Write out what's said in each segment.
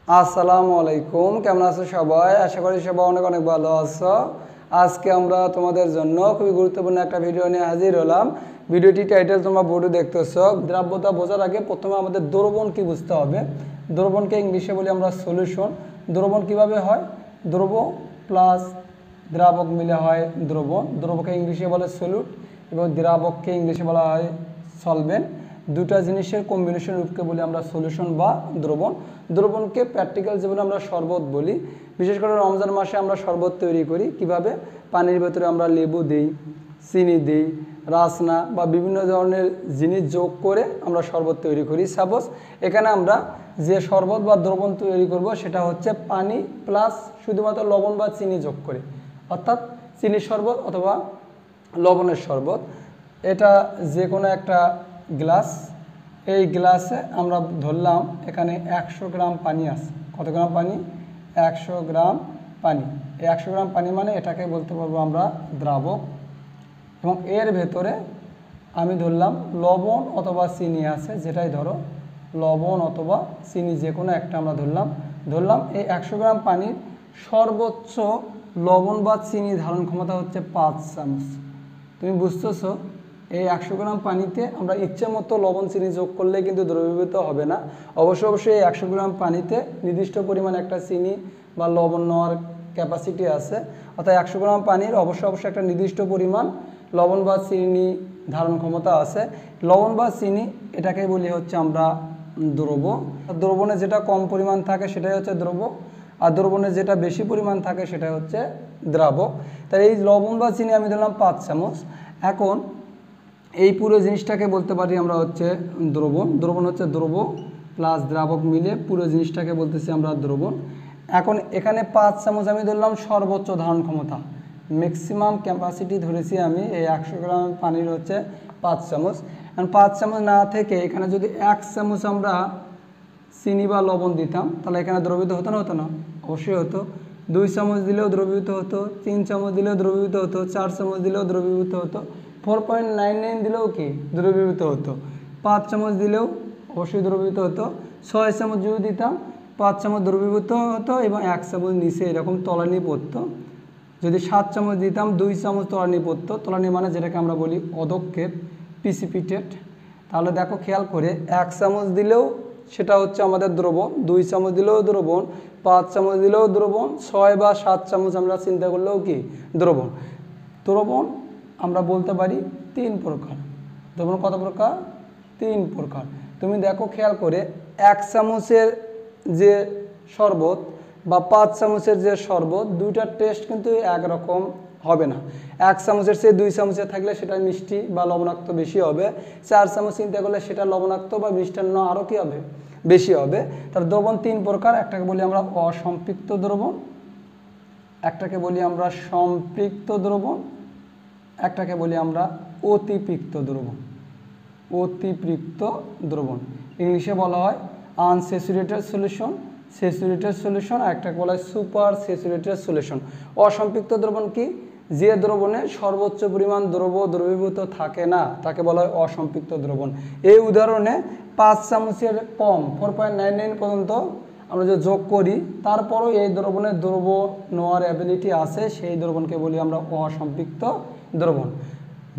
আসসালামু আলাইকুম, কেমন আছো সবাই? আশা করি সবাই অনেক অনেক ভালো আছো। আজকে আমরা তোমাদের জন্য খুবই গুরুত্বপূর্ণ একটা ভিডিও নিয়ে হাজির হলাম। ভিডিওটি টাইটেল তোমরা বোর্ডে দেখতেছো। দ্রাব্যতা বোঝার আগে প্রথমে আমাদের দ্রবণ কি বুঝতে হবে। দ্রবণকে ইংলিশে বলি আমরা সলিউশন। দ্রবণ কিভাবে হয়? দ্রব প্লাস দ্রাবক মিলে হয় দ্রবণ। দ্রবকে ইংলিশে বলে সলিউট এবং দ্রাবককে ইংলিশে বলা হয় সলভেন্ট। দুটা জিনিসের কম্বিনেশন রূপকে বলি আমরা সলিউশন বা দ্রবণ। দ্রবণকে প্র্যাকটিক্যাল জীবনে আমরা শরবত বলি। বিশেষ করে রমজান মাসে আমরা শরবত তৈরি করি। কিভাবে? পানির ভেতরে আমরা লেবু দিই, চিনি দিই, রাসনা বা বিভিন্ন ধরনের জিনিস যোগ করে আমরা শরবত তৈরি করি। সাপোজ এখানে আমরা যে শরবত বা দ্রবণ তৈরি করব সেটা হচ্ছে পানি প্লাস শুধুমাত্র লবণ বা চিনি যোগ করে, অর্থাৎ চিনির শরবত অথবা লবণের শরবত। এটা যে কোনো একটা গ্লাস, এই গ্লাসে আমরা ধরলাম এখানে 100 গ্রাম পানি আছে। কত গ্রাম পানি? 100 গ্রাম পানি। এই 100 গ্রাম পানি মানে এটাকে বলতে পারবো আমরা দ্রাবক। এবং এর ভেতরে আমি ধরলাম লবণ অথবা চিনি আছে, যেটাই ধরো লবণ অথবা চিনি যে কোনো একটা আমরা ধরলাম এই 100 গ্রাম পানির সর্বোচ্চ লবণ বা চিনি ধারণ ক্ষমতা হচ্ছে 5 চামচ। তুমি বুঝতেছো? এই 100 গ্রাম পানিতে আমরা ইচ্ছে মতো লবণ চিনি যোগ করলে কিন্তু দ্রবীভূত হবে না। অবশ্যই এই 100 গ্রাম পানিতে নির্দিষ্ট পরিমাণ একটা চিনি বা লবণ নেওয়ার ক্যাপাসিটি আছে। অর্থাৎ 100 গ্রাম পানির অবশ্যই একটা নির্দিষ্ট পরিমাণ লবণ বা চিনি ধারণ ক্ষমতা আছে। লবণ বা চিনি এটাকে বলি হচ্ছে আমরা দ্রব। দ্রবণে যেটা কম পরিমাণ থাকে সেটাই হচ্ছে দ্রব, আর দ্রবণে যেটা বেশি পরিমাণ থাকে সেটা হচ্ছে দ্রাবক। তাই এই লবণ বা চিনি আমি দিলাম 5 চামচ। এখন এই পুরো জিনিসটাকে বলতে পারি আমরা হচ্ছে দ্রবণ। দ্রবণ হচ্ছে দ্রব প্লাস দ্রাবক মিলে পুরো জিনিসটাকে বলতেছি আমরা দ্রবণ। এখন এখানে 5 চামচ আমি ধরলাম সর্বোচ্চ ধারণ ক্ষমতা, ম্যাক্সিমাম ক্যাপাসিটি ধরেছি আমি এই 100 গ্রাম পানির হচ্ছে 5 চামচ। এখন 5 চামচ না থেকে এখানে যদি 1 চামচ আমরা চিনি বা লবণ দিতাম তাহলে এখানে দ্রবীভূত হতো না? হতো না? অবশ্যই হতো। 2 চামচ দিলেও দ্রবীভূত হতো, 3 চামচ দিলেও দ্রবীভূত হতো, 4 চামচ দিলেও দ্রবীভূত হতো, 4.99 দিলেও কি দ্রবীভূত হতো, 5 চামচ দিলেও অবশ্যই দ্রবীভূত হতো, 6 চামচ যদি দিতাম 5 চামচ দ্রবীভূত হতো এবং 1 চামচ নিচে এরকম তলানি পড়তো। যদি 7 চামচ দিতাম 2 চামচ তলানি পড়তো। তলানি মানে যেটাকে আমরা বলি অধক্ষেপ, প্রিসিপিটেট। তাহলে দেখো খেয়াল করে 1 চামচ দিলেও সেটা হচ্ছে আমাদের দ্রবণ, 2 চামচ দিলেও দ্রবণ, 5 চামচ দিলেও দ্রবণ, 6 বা 7 চামচ আমরা চিন্তা করলেও কি দ্রবণ। দ্রবণ আমরা বলতে পারি 3 প্রকার। দ্রবণ কত প্রকার? 3 প্রকার। তুমি দেখো খেয়াল করে 1 চামচের যে শরবত বা 5 চামচের যে শরবত, দুইটার টেস্ট কিন্তু একরকম হবে না। 1 চামচের চেয়ে 2 চামচের থাকলে সেটা মিষ্টি বা লবণাক্ত বেশি হবে। 4 চামচ চিন্তা করলে সেটা লবণাক্ত বা মিষ্টান্ন আরও কী হবে? বেশি হবে। তার দ্রবণ 3 প্রকার। একটাকে বলি আমরা অসম্পৃক্ত দ্রবণ, একটাকে বলি আমরা সম্পৃক্ত দ্রবণ, একটাকে বলি আমরা অতিপৃক্ত দ্রবণ। অতিপৃক্ত দ্রবণ ইংলিশে বলা হয় আনস্যাচুরেটেড সলিউশন, স্যাচুরেটেড সলিউশন, আর একটাকে বলা হয় সুপার স্যাচুরেটেড সলিউশন। অসম্পৃক্ত দ্রবণ কি? যে দ্রবণে সর্বোচ্চ পরিমাণ দ্রবীভূত থাকে না তাকে বলা হয় অসম্পৃক্ত দ্রবণ। এই উদাহরণে 5 চামচের কম 4.99 পর্যন্ত আমরা যে যোগ করি তারপরও এই দ্রবণের দ্রব নেওয়ার অ্যাবিলিটি আছে, সেই দ্রবণকে বলি আমরা অসম্পৃক্ত দ্রবণ।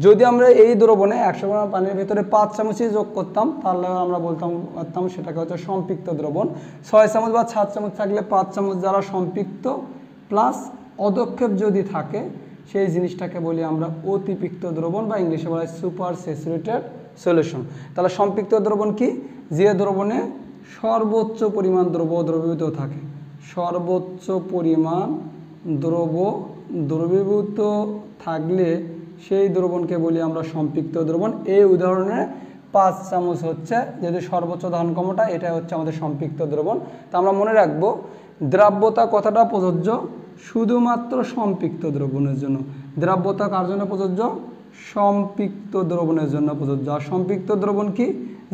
যদি আমরা এই দ্রবণে 100 গ্রাম পানির ভেতরে 5 চামচই যোগ করতাম তাহলে আমরা বলতাম সেটাকে হচ্ছে সম্পৃক্ত দ্রবণ। 6 চামচ বা 7 চামচ থাকলে 5 চামচ যারা সম্পৃক্ত প্লাস অধক্ষেপ যদি থাকে সেই জিনিসটাকে বলি আমরা অতিপৃক্ত দ্রবণ বা ইংলিশে বলা হয় সুপার স্যাচুরেটেড সলিউশন। তাহলে সম্পৃক্ত দ্রবণ কি? যে দ্রবণে সর্বোচ্চ পরিমাণ দ্রবীভূত থাকে, সর্বোচ্চ পরিমাণ দ্রবীভূত থাকলে সেই দ্রবণকে বলি আমরা সম্পৃক্ত দ্রবণ। এই উদাহরণে 5 চামচ হচ্ছে যেহেতু সর্বোচ্চ ধারণ ক্ষমতা, এটা হচ্ছে আমাদের সম্পৃক্ত দ্রবণ। তা আমরা মনে রাখবো দ্রাব্যতা কথাটা প্রযোজ্য শুধুমাত্র সম্পৃক্ত দ্রবণের জন্য। দ্রাব্যতা কার জন্য প্রযোজ্য? সম্পৃক্ত দ্রবণের জন্য প্রযোজ্য। আর সম্পৃক্ত দ্রবণ কি?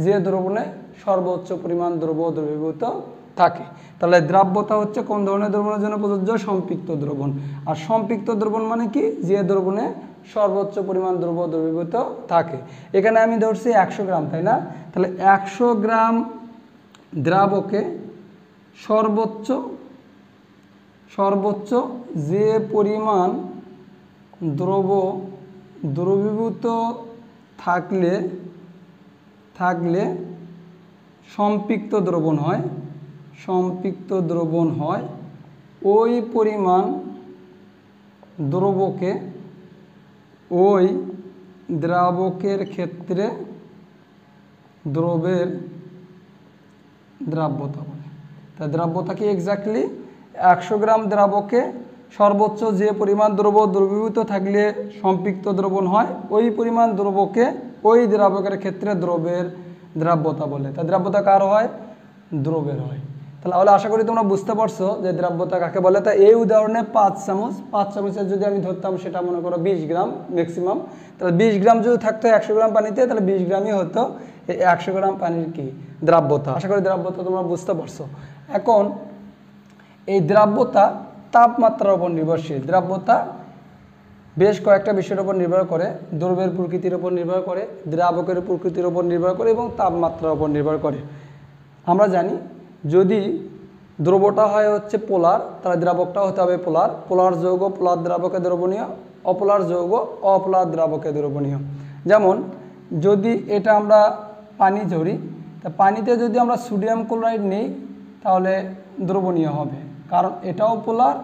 যে দ্রবণে সর্বোচ্চ পরিমাণ দ্রবীভূত থাকে। তাহলে দ্রাব্যতা হচ্ছে কোন ধরনের দ্রবণের জন্য প্রযোজ্য? সম্পৃক্ত দ্রবণ। আর সম্পৃক্ত দ্রবণ মানে কি? যে দ্রবণে সর্বোচ্চ পরিমাণ দ্রবীভূত থাকে। এখানে আমি ধরছি 100 গ্রাম, তাই না? তাহলে 100 গ্রাম দ্রাবকে সর্বোচ্চ যে পরিমাণ দ্রবীভূত থাকলে সম্পৃক্ত দ্রবণ হয় ওই পরিমাণ দ্রবকে ওই দ্রাবকের ক্ষেত্রে দ্রবের দ্রাব্যতা বলে। তা দ্রাব্যতা কি এক্স্যাক্টলি 100 গ্রাম দ্রাবকে সর্বোচ্চ যে পরিমাণ দ্রবীভূত থাকলে সম্পৃক্ত দ্রবণ হয় ওই পরিমাণ দ্রবকে ওই দ্রাবকের ক্ষেত্রে দ্রবের দ্রাব্যতা বলে। তা দ্রাব্যতা কার হয়? দ্রবের হয়। তাহলে আশা করি তোমরা বুঝতে পারছো যে দ্রাব্যতা কাকে বলে। তা এই উদাহরণে 5 চামচের যদি আমি ধরতাম সেটা মনে করো 20 গ্রাম ম্যাক্সিমাম, তাহলে 20 গ্রাম যদি থাকতো 100 গ্রাম পানিতে, তাহলে 20 গ্রামই হতো এই 100 গ্রাম পানির কি দ্রাব্যতা। আশা করি দ্রাব্যতা তোমরা বুঝতে পারছো। এখন এই দ্রাব্যতা তাপমাত্রার উপর নির্ভরশীল। দ্রাব্যতা বেশ কয়েকটা বিষয়ের উপর নির্ভর করে, দ্রবের প্রকৃতির উপর নির্ভর করে, দ্রাবকের প্রকৃতির উপর নির্ভর করে এবং তাপমাত্রার উপর নির্ভর করে। আমরা জানি যদি দ্রবটা হয় হচ্ছে পোলার, তাহলে দ্রাবকটা হতে হবে পোলার। পোলার যৌগ পোলার দ্রাবকে দ্রবণীয়, অপোলার যৌগ অপোলার দ্রাবকে দ্রবণীয়। যেমন যদি এটা আমরা পানি ধরি, তা পানিতে যদি আমরা সোডিয়াম ক্লোরাইড নিই তাহলে দ্রবণীয় হবে, কারণ এটাও পোলার,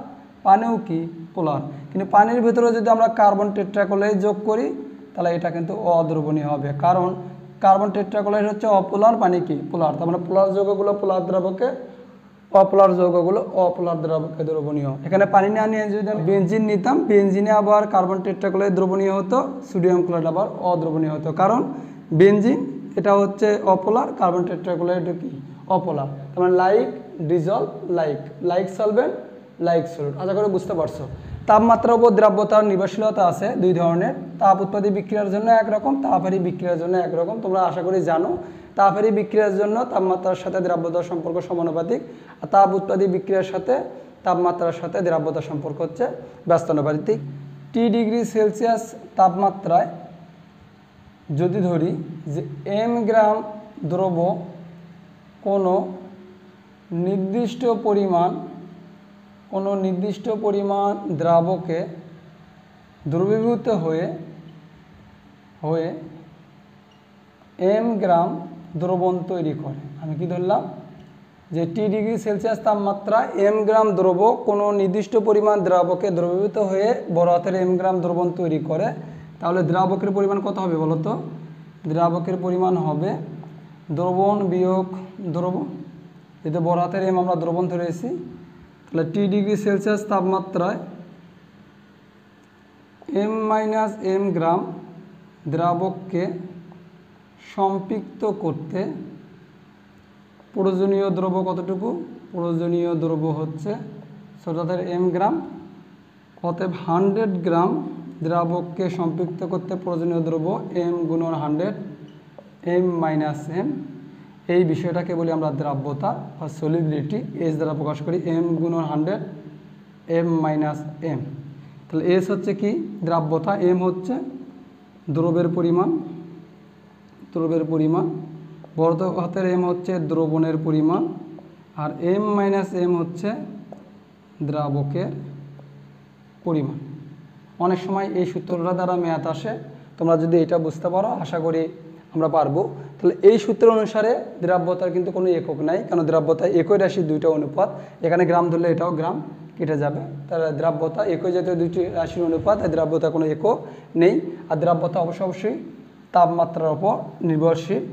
পানিও কি পোলার। কিন্তু পানির ভিতরে যদি আমরা কার্বন টেট্রাক্লোরাইড যোগ করি তাহলে এটা কিন্তু অদ্রবণীয় হবে, কারণ কার্বন টেট্রাক্লোরাইড হচ্ছে অপোলার, পানি কি পোলার। তার মানে পোলার যৌগগুলো পোলার দ্রাবকে, অপোলার যৌগগুলো অপোলার দ্রাবকে দ্রবণীয়। এখানে পানি না নিয়ে যদি বেনজিন নিতাম, বেনজিনে আবার কার্বন টেট্রাক্লোরাইড দ্রবণীয় হতো, সোডিয়াম ক্লোরাইড আবার অদ্রবণীয় হতো, কারণ বেনজিন এটা হচ্ছে অপোলার, কার্বন টেট্রাক্লোরাইড কি অপোলার। তার মানে like dissolve like solvent like solid. আশা করে বুঝতে পারছো। তাপমাত্রার উপর দ্রাব্যতার নির্ভরশীলতা আছে দুই ধরনের, তাপ উৎপাদী বিক্রিয়ার জন্য একরকম, তাপহারী বিক্রিয়ার জন্য একরকম। তোমরা আশা করি জানো তাপহারী বিক্রিয়ার জন্য তাপমাত্রার সাথে দ্রাব্যতার সম্পর্ক সমানুপাতিক, আর তাপ উৎপাদী বিক্রিয়ার সাথে তাপমাত্রার সাথে দ্রাব্যতার সম্পর্ক হচ্ছে ব্যস্তানুপাতিক। টি ডিগ্রি সেলসিয়াস তাপমাত্রায় যদি ধরি যে m গ্রাম দ্রব কোনো নির্দিষ্ট পরিমাণ দ্রাবকে দ্রবীভূত হয়ে m গ্রাম দ্রবণ তৈরি করে। আমি কি ধরলাম যে টি ডিগ্রি সেলসিয়াস তাপমাত্রা m গ্রাম দ্রব কোনো নির্দিষ্ট পরিমাণ দ্রাবকে দ্রবীভূত হয়ে বড় হাতের m গ্রাম দ্রবণ তৈরি করে, তাহলে দ্রাবকের পরিমাণ কত হবে বলো তো? দ্রাবকের পরিমাণ হবে দ্রবণ বিয়োগ দ্রবণ, যেহেতু বড় হাতের m আমরা দ্রবণ ধরেছি, তাহলে টি ডিগ্রি সেলসিয়াস তাপমাত্রায় m গ্রাম দ্রাবককে সম্পৃক্ত করতে প্রয়োজনীয় দ্রব্য কতটুকু? প্রয়োজনীয় দ্রব্য হচ্ছে ছোট হাতের m গ্রাম, অতএব 100 গ্রাম দ্রাবককে সম্পৃক্ত করতে প্রয়োজনীয় দ্রব্য m গুণন 100 m মাইনাস m। এই বিষয়টাকে বলি আমরা দ্রাব্যতা বা সলিবিলিটি, এস দ্বারা প্রকাশ করি m গুণন 100 m মাইনাস m। তাহলে এস হচ্ছে কি দ্রাব্যতা, m হচ্ছে দ্রবের পরিমাণ, বড় হাতের m হচ্ছে দ্রবণের পরিমাণ, আর m মাইনাস m হচ্ছে দ্রাবকের পরিমাণ। অনেক সময় এই সূত্রটা দ্বারা ম্যাথ আসে, তোমরা যদি এটা বুঝতে পারো আশা করি আমরা পারবো। তাহলে এই সূত্র অনুসারে দ্রাব্যতার কিন্তু কোনো একক নাই, কারণ দ্রাব্যতায় একই রাশি দুইটা অনুপাত, এখানে গ্রাম ধরলে এটাও গ্রাম কেটে যাবে, তাহলে দ্রাব্যতা একই জাতীয় দুইটি রাশির অনুপাত, দ্রাব্যতা কোনো একক নেই। আর দ্রাব্যতা অবশ্যই তাপমাত্রার উপর নির্ভরশীল।